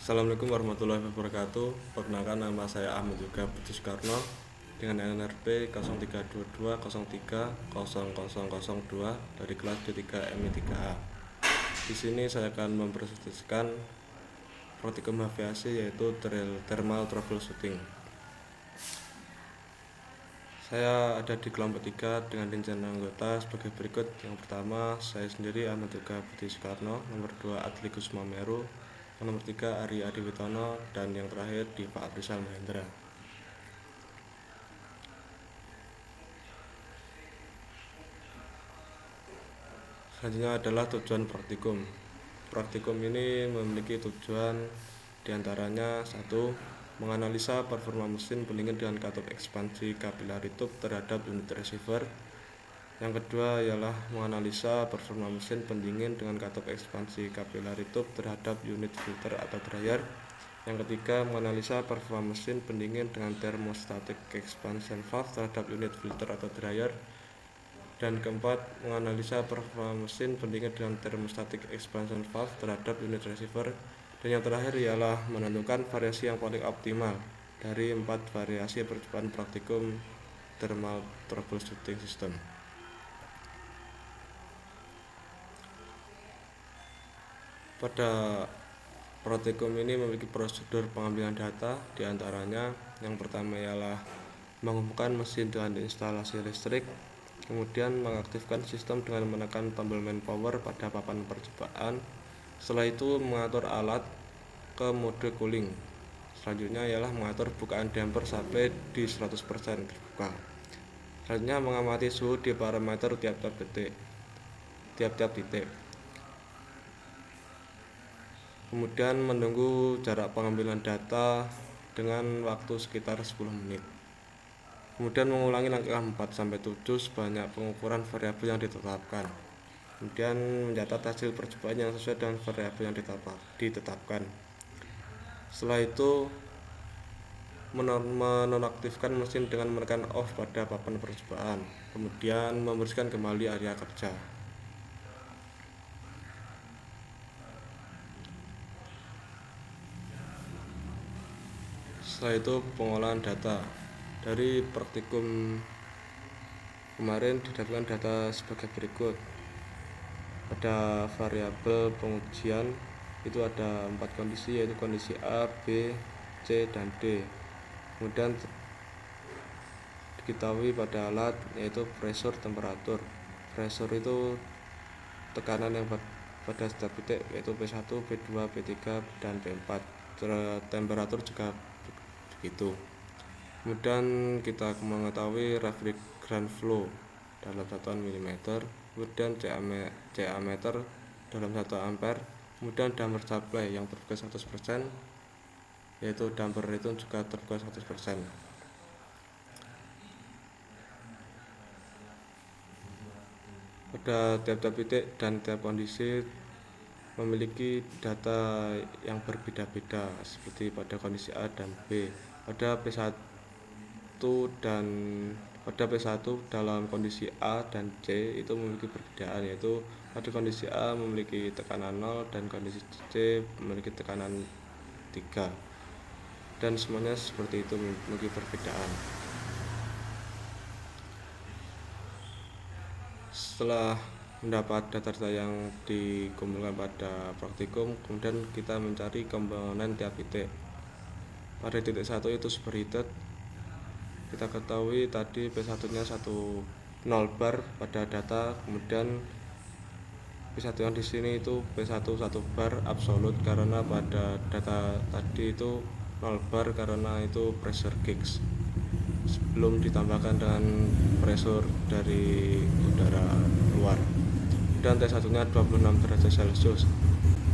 Assalamualaikum warahmatullahi wabarakatuh. Perkenalkan, nama saya Ahmad Yoga Budi Soekarno dengan NRP 0322030002 dari kelas D3 MI3A. Di sini saya akan mempresentasikan praktikum aviasi yaitu thermal troubleshooting. Saya ada di kelompok 3 dengan rincian anggota sebagai berikut. Yang pertama, saya sendiri Ahmad Yoga Budi Soekarno, nomor 2 Adli Kusuma Meru, nomor 3 Ari Adiwitono, dan yang terakhir Diva Abrisal Mahendra. Selanjutnya adalah tujuan praktikum. Praktikum ini memiliki tujuan diantaranya: 1. Menganalisa performa mesin pendingin dengan katup ekspansi capillary tube terhadap unit receiver. Yang kedua ialah menganalisa performa mesin pendingin dengan katup ekspansi capillary tube terhadap unit filter atau dryer. Yang ketiga, menganalisa performa mesin pendingin dengan thermostatic expansion valve terhadap unit filter atau dryer. Dan keempat, menganalisa performa mesin pendingin dengan thermostatic expansion valve terhadap unit receiver. Dan yang terakhir ialah menentukan variasi yang paling optimal dari 4 variasi percobaan praktikum thermal troubleshooting system. Pada praktikum ini memiliki prosedur pengambilan data, diantaranya yang pertama ialah menghubungkan mesin dengan instalasi listrik, kemudian mengaktifkan sistem dengan menekan tombol main power pada papan percobaan. Setelah itu mengatur alat ke mode cooling. Selanjutnya ialah mengatur bukaan damper sampai di 100% terbuka. Selanjutnya mengamati suhu di parameter tiap-tiap titik. Kemudian menunggu jarak pengambilan data dengan waktu sekitar 10 menit. Kemudian mengulangi langkah 4-7 sebanyak pengukuran variabel yang ditetapkan. Kemudian mencatat hasil percobaan yang sesuai dengan variabel yang ditetapkan. Setelah itu menonaktifkan mesin dengan menekan off pada papan percobaan. Kemudian membersihkan kembali area kerja. Setelah itu pengolahan data. Dari praktikum kemarin didapatkan data sebagai berikut. Pada variabel pengujian itu ada 4 kondisi, yaitu kondisi A, B, C, dan D. Kemudian diketahui pada alat yaitu pressure, temperatur. Pressure itu tekanan yang pada setiap titik, yaitu P1, P2, P3, dan P4. Temperatur juga begitu. Kemudian kita mengetahui refrigerant flow dalam satuan mm, kemudian CA meter dalam 1 ampere, kemudian damper supply yang terbuka 100%, yaitu damper itu juga terbuka 100%. Pada tiap-tiap titik dan tiap kondisi memiliki data yang berbeda-beda, seperti pada kondisi A dan B. Pada P1 dalam kondisi A dan C itu memiliki perbedaan, yaitu pada kondisi A memiliki tekanan 0 dan kondisi C memiliki tekanan 3, dan semuanya seperti itu memiliki perbedaan. Setelah mendapat data-data yang dikumpulkan pada praktikum, kemudian kita mencari komponen tiap titik. Pada titik 1 itu superheated. Kita ketahui tadi P1 nya 0 bar pada data, kemudian P1 yang di sini itu P1 1 bar absolute karena pada data tadi itu 0 bar karena itu pressure gauge, sebelum ditambahkan dengan pressure dari udara luar. Dan T1 nya 26 derajat Celcius.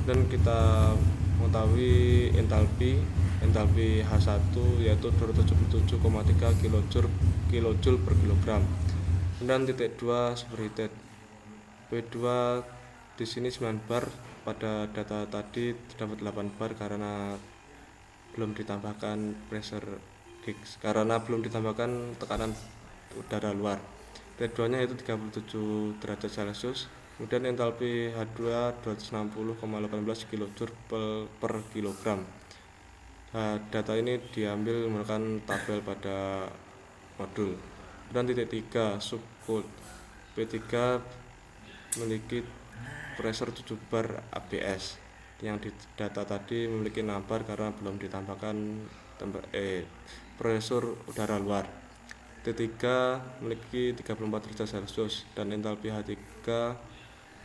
Dan kita mengetahui entalpi H1 yaitu 277,3 kJ per kilogram. Dan titik 2 superheated. P2 di sini 9 bar, pada data tadi terdapat 8 bar karena belum ditambahkan pressure gauge, karena belum ditambahkan tekanan udara luar. T2 nya itu 37 derajat Celcius. Kemudian entalpi H2 260,18 kJ per kilogram. Data ini diambil menggunakan tabel pada modul. Dan titik 3 subcode P3 memiliki pressure 7 bar ABS. Yang di data tadi memiliki 6 bar karena belum ditambahkan pressure udara luar. T3 memiliki 34 derajat Celcius dan entalpi H3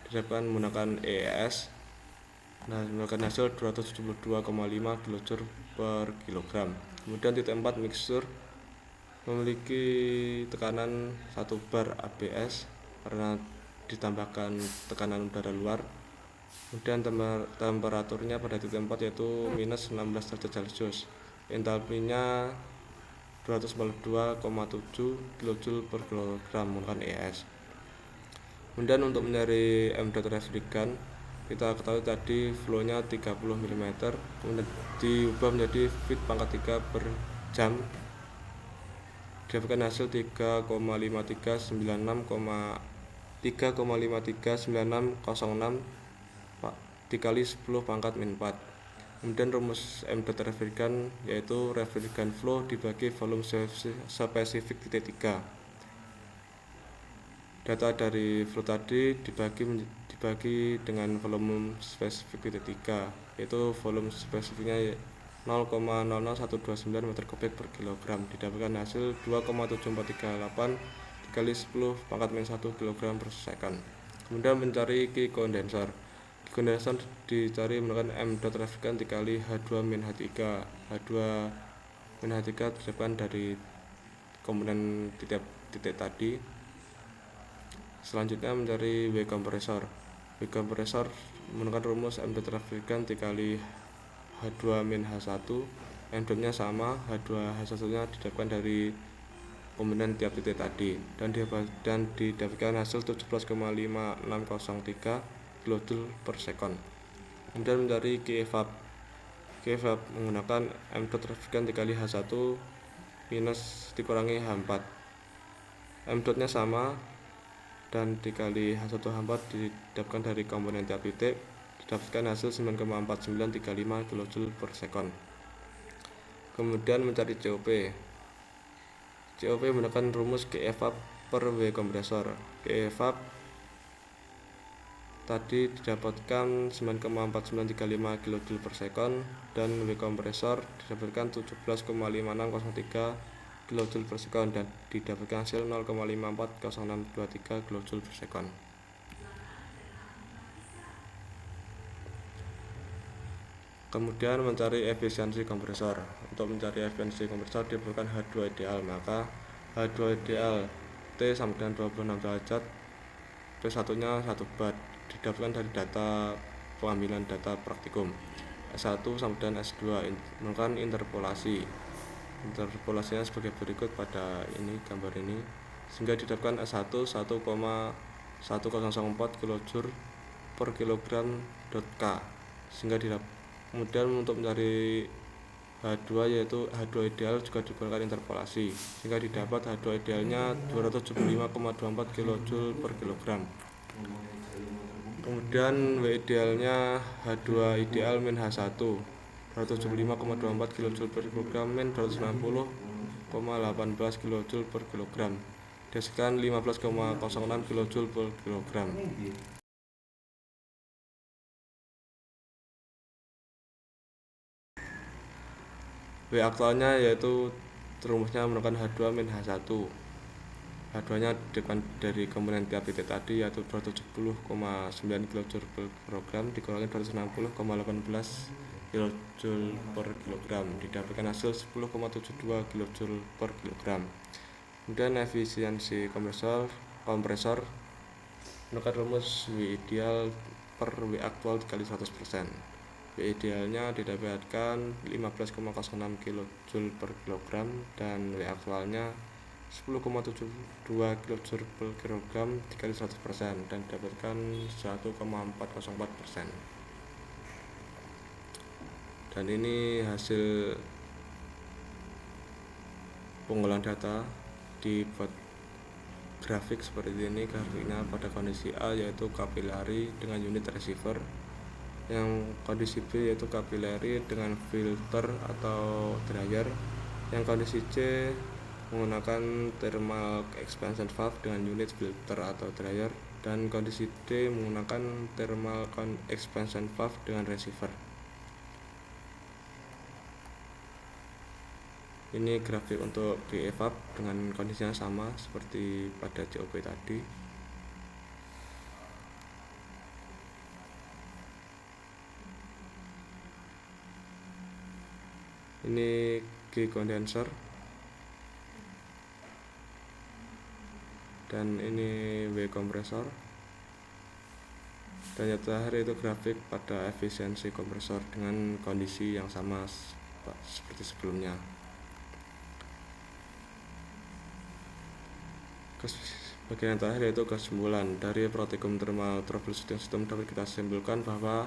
didapatkan menggunakan EES. Nah, menggunakan hasil 272,5 kJ per kilogram. Kemudian titik 4 mixture memiliki tekanan 1 bar ABS karena ditambahkan tekanan udara luar. Kemudian temperaturnya pada titik 4 yaitu minus 16 derajat Celcius. Entalpinya 242,7 kJ per kilogram menggunakan ES. Kemudian untuk mencari m dot refrigerant, kita ketahui tadi flow-nya 30 mm, kemudian diubah menjadi feet pangkat 3 per jam. Didapatkan hasil 3,539606 dikali 10 pangkat min 4. Kemudian rumus m dot refrigerant yaitu refrigerant flow dibagi volume spesifik titik 3. Data dari flow tadi dibagi dengan volume spesifik titik 3, yaitu volume spesifiknya 0,00129 meter kubik per kilogram. Didapatkan hasil 2,7438 dikali 10 pangkat min 1 kg per second. Kemudian mencari Q condenser. Q condenser dicari menggunakan m dot refrigerant dikali H2 min H3. H2 min H3 didapatkan dari komponen titik tadi. Selanjutnya mencari W kompresor. W kompresor menggunakan rumus m dot refrigerant dikali H2 min H1. M dotnya sama, H2 H1 nya didapatkan dari komponen tiap titik tadi dan didapatkan hasil 17,5603 kJ per second. Kemudian mencari Q-evap. Q-evap menggunakan m dot refrigerant dikali H1 minus dikurangi H4. M dotnya sama dan dikali H1 H4 didapatkan dari komponen tiap titik, didapatkan hasil 9,4935 kJ per second. Kemudian mencari COP. COP menggunakan rumus Q-evap per W kompresor. Q-evap tadi didapatkan 9,4935 kJ per second dan W kompresor didapatkan 17,5603 kJ per second dan didapatkan hasil 0,540623 kJ per second. Kemudian mencari efisiensi kompresor. Untuk mencari efisiensi kompresor diperlukan H2 ideal, maka H2 ideal T sama dengan 26 derajat, P1 nya 1 bar, didapatkan dari data pengambilan data praktikum. S1 sama dengan S2 menggunakan interpolasi. Interpolasinya sebagai berikut pada gambar ini, sehingga didapatkan S1 1,1004 kJ per kilogram .K, sehingga kemudian untuk mencari H2 yaitu H2 ideal juga digunakan interpolasi, sehingga didapat H2 idealnya 275,24 kJ per kilogram. Kemudian W idealnya H2 ideal min H1 275,24 kJ per kilogram min 260,18 kJ per kilogram, dihasilkan 15,06 kJ per kilogram. W aktualnya yaitu rumusnya menggunakan H2 min H1. H2 nya didapatkan dari komponen tiap titik tadi yaitu 270,9 kJ per kilogram dikurangi 260,18 kJ per kilogram, didapatkan hasil 10,72 kJ per kilogram. Kemudian efisiensi kompresor menggunakan rumus W ideal per W aktual dikali 100%. W idealnya didapatkan 15,06 kJ per kilogram dan W aktualnya 10,72 kJ per kilogram dikali 100% dan didapatkan 1,404%. Dan ini hasil pengolahan data dibuat grafik seperti ini. Grafiknya pada kondisi A yaitu kapilari dengan unit receiver, Yang kondisi B yaitu capillary dengan filter atau dryer. Yang kondisi C menggunakan thermal expansion valve dengan unit filter atau dryer, dan kondisi D menggunakan thermal expansion valve dengan receiver. Ini grafik untuk BEVAP dengan kondisinya sama seperti pada COP tadi. Ini G condenser, dan ini W kompresor. Dan yang terakhir itu grafik pada efisiensi kompresor dengan kondisi yang sama seperti sebelumnya. Bagian yang terakhir yaitu kesimpulan. Dari praktikum thermal troubleshooting system dapat kita simpulkan bahwa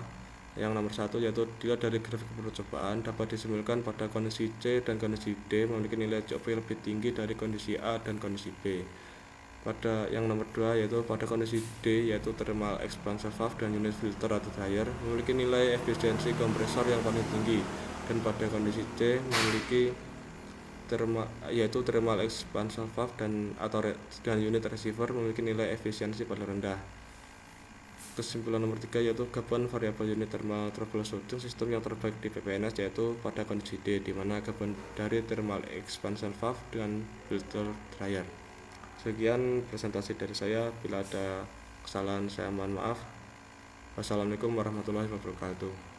yang nomor 1 yaitu dilihat dari grafik percobaan dapat disimpulkan pada kondisi C dan kondisi D memiliki nilai COP lebih tinggi dari kondisi A dan kondisi B. Pada yang nomor 2 yaitu pada kondisi D yaitu thermal expansion valve dan unit filter atau dryer memiliki nilai efisiensi kompresor yang paling tinggi, dan pada kondisi C memiliki thermal expansion valve dan unit receiver memiliki nilai efisiensi paling rendah. Kesimpulan nomor 3 yaitu gabungan variabel unit thermal troubleshooting sistem yang terbaik di PPNS yaitu pada kondisi D, di mana gabungan dari thermal expansion valve dengan filter dryer. Sekian presentasi dari saya. Bila ada kesalahan saya mohon maaf. Wassalamualaikum warahmatullahi wabarakatuh.